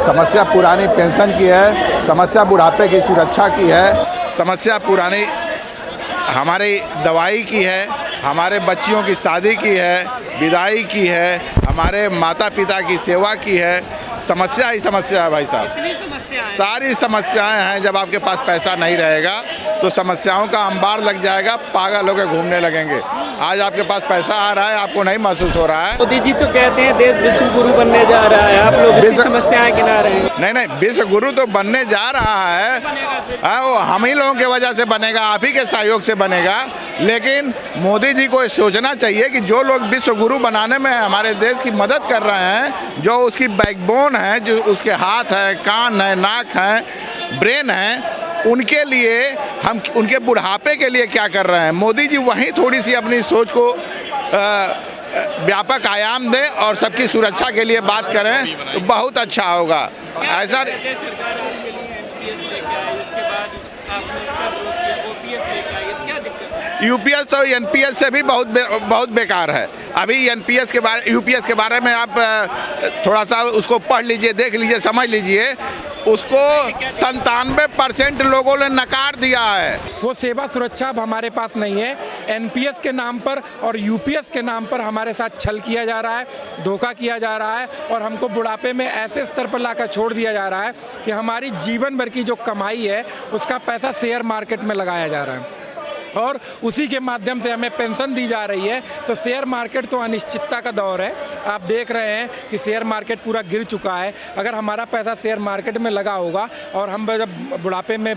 समस्या पुरानी पेंशन की है, समस्या बुढ़ापे की सुरक्षा की है, समस्या पुरानी हमारी दवाई की है, हमारे बच्चियों की शादी की है, विदाई की है, हमारे माता पिता की सेवा की है। समस्या ही समस्या है भाई साहब, सारी समस्याएं हैं। जब आपके पास पैसा नहीं रहेगा तो समस्याओं का अंबार लग जाएगा, पागल होकर घूमने लगेंगे। आज आपके पास पैसा आ रहा है, आपको नहीं महसूस हो रहा है। मोदी जी तो कहते हैं देश विश्व गुरु बनने जा रहा है, आप लोग इतनी समस्याएं गिना रहे हैं। नहीं, विश्व गुरु तो बनने जा रहा है, वो हम ही लोगों की वजह से बनेगा, आप ही के सहयोग से बनेगा। लेकिन मोदी जी को सोचना चाहिए कि जो लोग विश्व गुरु बनाने में हमारे देश की मदद कर रहे हैं, जो उसकी बैकबोन है, जो उसके हाथ है, कान है, नाक है, ब्रेन है, उनके लिए हम उनके बुढ़ापे के लिए क्या कर रहे हैं। मोदी जी वहीं थोड़ी सी अपनी सोच को व्यापक आयाम दें और सबकी सुरक्षा के लिए बात करें तो बहुत अच्छा होगा। ऐसा यूपीएस तो एनपीएस से भी बहुत बेकार है। अभी एनपीएस के बारे यूपीएस के बारे में आप थोड़ा सा उसको पढ़ लीजिए, देख लीजिए, समझ लीजिए। उसको 97% लोगों ने नकार दिया है। वो सेवा सुरक्षा अब हमारे पास नहीं है। एनपीएस के नाम पर और यूपीएस के नाम पर हमारे साथ छल किया जा रहा है, धोखा किया जा रहा है और हमको बुढ़ापे में ऐसे स्तर पर लाकर छोड़ दिया जा रहा है कि हमारी जीवन भर की जो कमाई है उसका पैसा शेयर मार्केट में लगाया जा रहा है और उसी के माध्यम से हमें पेंशन दी जा रही है। तो शेयर मार्केट तो अनिश्चितता का दौर है। आप देख रहे हैं कि शेयर मार्केट पूरा गिर चुका है। अगर हमारा पैसा शेयर मार्केट में लगा होगा और हम जब बुढ़ापे में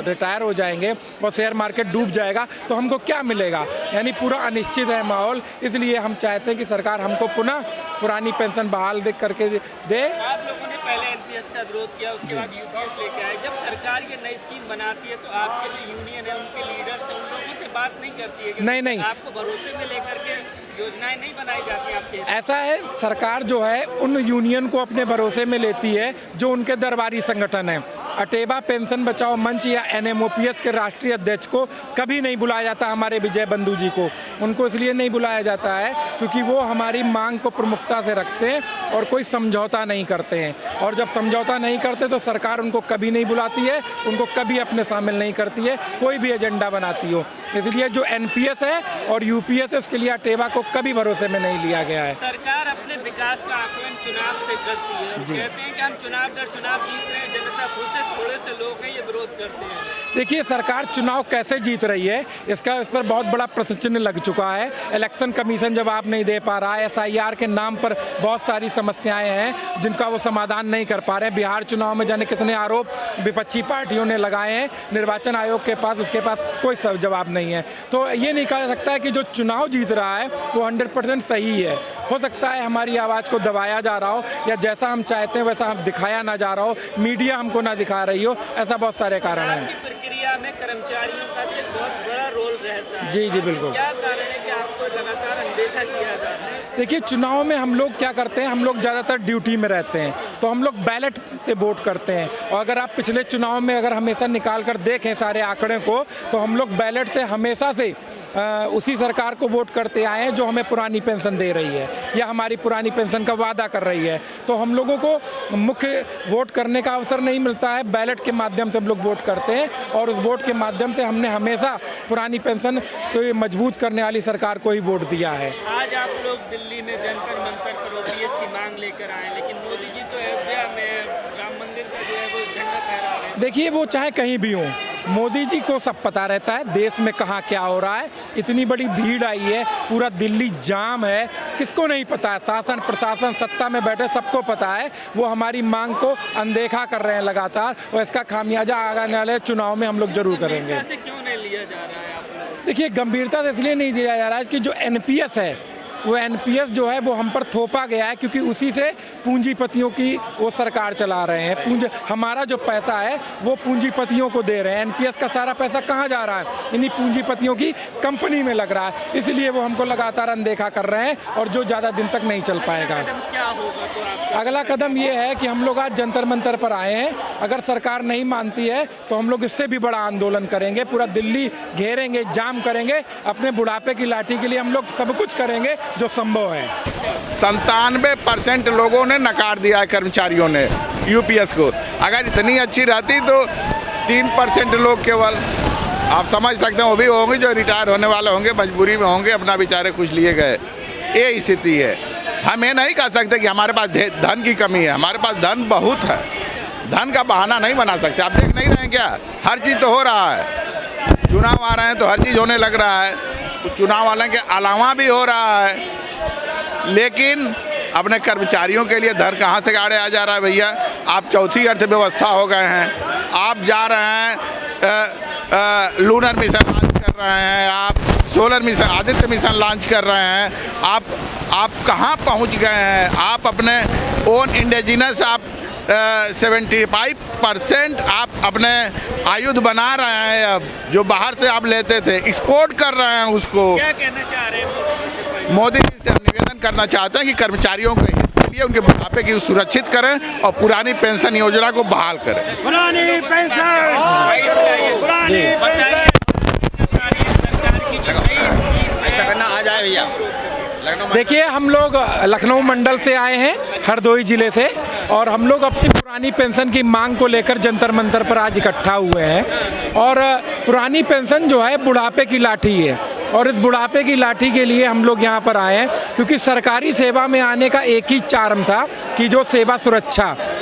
रिटायर हो जाएंगे और शेयर मार्केट डूब जाएगा तो हमको क्या मिलेगा। यानी पूरा अनिश्चित है माहौल। इसलिए हम चाहते हैं कि सरकार हमको पुनः पुरानी पेंशन बहाल करके दे। आप लोगों ने पहले एनपीएस का विरोध किया, उसके बाद यूपीएस लेके आए। जब सरकार ये नई स्कीम बनाती है तो आपके जो यूनियन है, उनके लीडर्स हैं, उन लोगों से बात नहीं करती है कि नहीं आपको भरोसे में लेकर के योजनाएं नहीं बनाई जाती आपके। ऐसा है, सरकार जो है उन यूनियन को अपने भरोसे में लेती है जो उनके दरबारी संगठन है। अटेवा पेंशन बचाओ मंच या एनएमओपीएस के राष्ट्रीय अध्यक्ष को कभी नहीं बुलाया जाता। हमारे विजय बंधु जी को उनको इसलिए नहीं बुलाया जाता है क्योंकि वो हमारी मांग को प्रमुखता से रखते हैं और कोई समझौता नहीं करते हैं। और जब समझौता नहीं करते तो सरकार उनको कभी नहीं बुलाती है, उनको कभी अपने शामिल नहीं करती है, कोई भी एजेंडा बनाती हो। इसलिए जो एनपीएस है और यूपीएस है उसके लिए अटेवा को कभी भरोसे में नहीं लिया गया है। सरकार अपने विकास का आकलन चुनाव से करती है। कहते हैं कि हम चुनाव दर चुनाव जीत रहे हैं, जनता खुद से थोड़े से लोग हैं ये विरोध करते हैं। देखिए, सरकार चुनाव कैसे जीत रही है इस पर बहुत बड़ा प्रश्न चिन्ह लग चुका है। इलेक्शन कमीशन जवाब नहीं दे पा रहा है। एसआईआर के नाम पर बहुत सारी समस्याएं हैं जिनका वो समाधान नहीं कर पा रहे हैं। बिहार चुनाव में जाने कितने आरोप विपक्षी पार्टियों ने लगाए हैं, निर्वाचन आयोग के पास उसके पास कोई जवाब नहीं है। तो ये नहीं कहा सकता है कि जो चुनाव जीत रहा है वो 100% सही है। हो सकता है हमारी आवाज़ को दबाया जा रहा हो या जैसा हम चाहते हैं वैसा हम दिखाया ना जा रहा हो, मीडिया हमको ना दिखा रही हो, ऐसा बहुत सारे कारण हैं। प्रक्रिया में कर्मचारियों का भी एक बहुत बड़ा रोल रहता है। जी बिल्कुल। क्या कारण है कि आपको लगातार अनदेखा किया जा रहा है? देखिए, चुनाव में हम लोग क्या करते हैं, हम लोग ज़्यादातर ड्यूटी में रहते हैं तो हम लोग बैलेट से वोट करते हैं। और अगर आप पिछले चुनाव में अगर हमेशा निकाल कर देखें सारे आंकड़े को तो हम लोग बैलेट से हमेशा से उसी सरकार को वोट करते आए हैं जो हमें पुरानी पेंशन दे रही है या हमारी पुरानी पेंशन का वादा कर रही है। तो हम लोगों को मुख्य वोट करने का अवसर नहीं मिलता है, बैलेट के माध्यम से हम लोग वोट करते हैं और उस वोट के माध्यम से हमने हमेशा पुरानी पेंशन को मजबूत करने वाली सरकार को ही वोट दिया है। आज आप लोग दिल्ली में जंतर मंतर पर ओपीएस की मांग लेकर आए, लेकिन मोदी जी तो अयोध्या में राम मंदिर का जो है वो झंडा फहरा रहे हैं। देखिए, वो चाहे कहीं भी हो, मोदी जी को सब पता रहता है देश में कहाँ क्या हो रहा है। इतनी बड़ी भीड़ आई है, पूरा दिल्ली जाम है, किसको नहीं पता है। शासन प्रशासन सत्ता में बैठे सबको पता है। वो हमारी मांग को अनदेखा कर रहे हैं लगातार और इसका खामियाजा आने वाले चुनाव में हम लोग जरूर करेंगे। क्यों नहीं लिया जा रहा है आप लोग? देखिए, गंभीरता से इसलिए नहीं दिया जा रहा है कि जो एनपीएस है वो एनपीएस जो है वो हम पर थोपा गया है क्योंकि उसी से पूंजीपतियों की वो सरकार चला रहे हैं। हमारा जो पैसा है वो पूंजीपतियों को दे रहे हैं। एनपीएस का सारा पैसा कहाँ जा रहा है? इन्हीं पूंजीपतियों की कंपनी में लग रहा है। इसलिए वो हमको लगातार अनदेखा कर रहे हैं और जो ज़्यादा दिन तक नहीं चल पाएगा। क्या होगा तो आप? अगला कदम ये है कि हम लोग आज जंतर मंतर पर आए हैं। अगर सरकार नहीं मानती है तो हम लोग इससे भी बड़ा आंदोलन करेंगे, पूरा दिल्ली घेरेंगे, जाम करेंगे। अपने बुढ़ापे की लाठी के लिए हम लोग सब कुछ करेंगे जो संभव है। 97% लोगों ने नकार दिया है कर्मचारियों ने। यूपीएस को। अगर इतनी अच्छी रहती तो 3% लोग केवल, आप समझ सकते हैं, वो भी होंगे जो रिटायर होने वाले होंगे, मजबूरी में होंगे, अपना बेचारे कुछ लिए गए। ये स्थिति है। हम ये नहीं कह सकते कि हमारे पास धन की कमी है, हमारे पास धन बहुत है, धन का बहाना नहीं बना सकते। आप देख नहीं रहे हैं क्या, हर चीज़ तो हो रहा है, चुनाव आ रहे हैं तो हर चीज़ होने लग रहा है, तो चुनाव वाले के अलावा भी हो रहा है, लेकिन अपने कर्मचारियों के लिए धन कहाँ से आड़े आ जा रहा है भैया। आप चौथी अर्थव्यवस्था हो गए हैं, आप जा रहे हैं लूनर मिशन लॉन्च कर रहे हैं, आप solar mission, Aditya mission launch कर रहे हैं, आप कहाँ पहुँच गए हैं। आप अपने ओन इंडिजिनस आप 75% आप अपने आयुध बना रहे हैं, अब जो बाहर से आप लेते थे एक्सपोर्ट कर रहे हैं उसको। क्या कहना चाह रहे हैं मोदी जी से हम निवेदन करना चाहते हैं कि कर्मचारियों के हित के लिए उनके बुढ़ापे की सुरक्षित करें और पुरानी पेंशन योजना को बहाल करें। पुरानी पेंशन, पुरानी पेंशन ऐसा करना आ जाए भैया। देखिए, हम लोग लखनऊ मंडल से आए हैं, हरदोई ज़िले से, और हम लोग अपनी पुरानी पेंशन की मांग को लेकर जंतर मंतर पर आज इकट्ठा हुए हैं। और पुरानी पेंशन जो है बुढ़ापे की लाठी है, और इस बुढ़ापे की लाठी के लिए हम लोग यहाँ पर आए हैं क्योंकि सरकारी सेवा में आने का एक ही चार्म था कि जो सेवा सुरक्षा,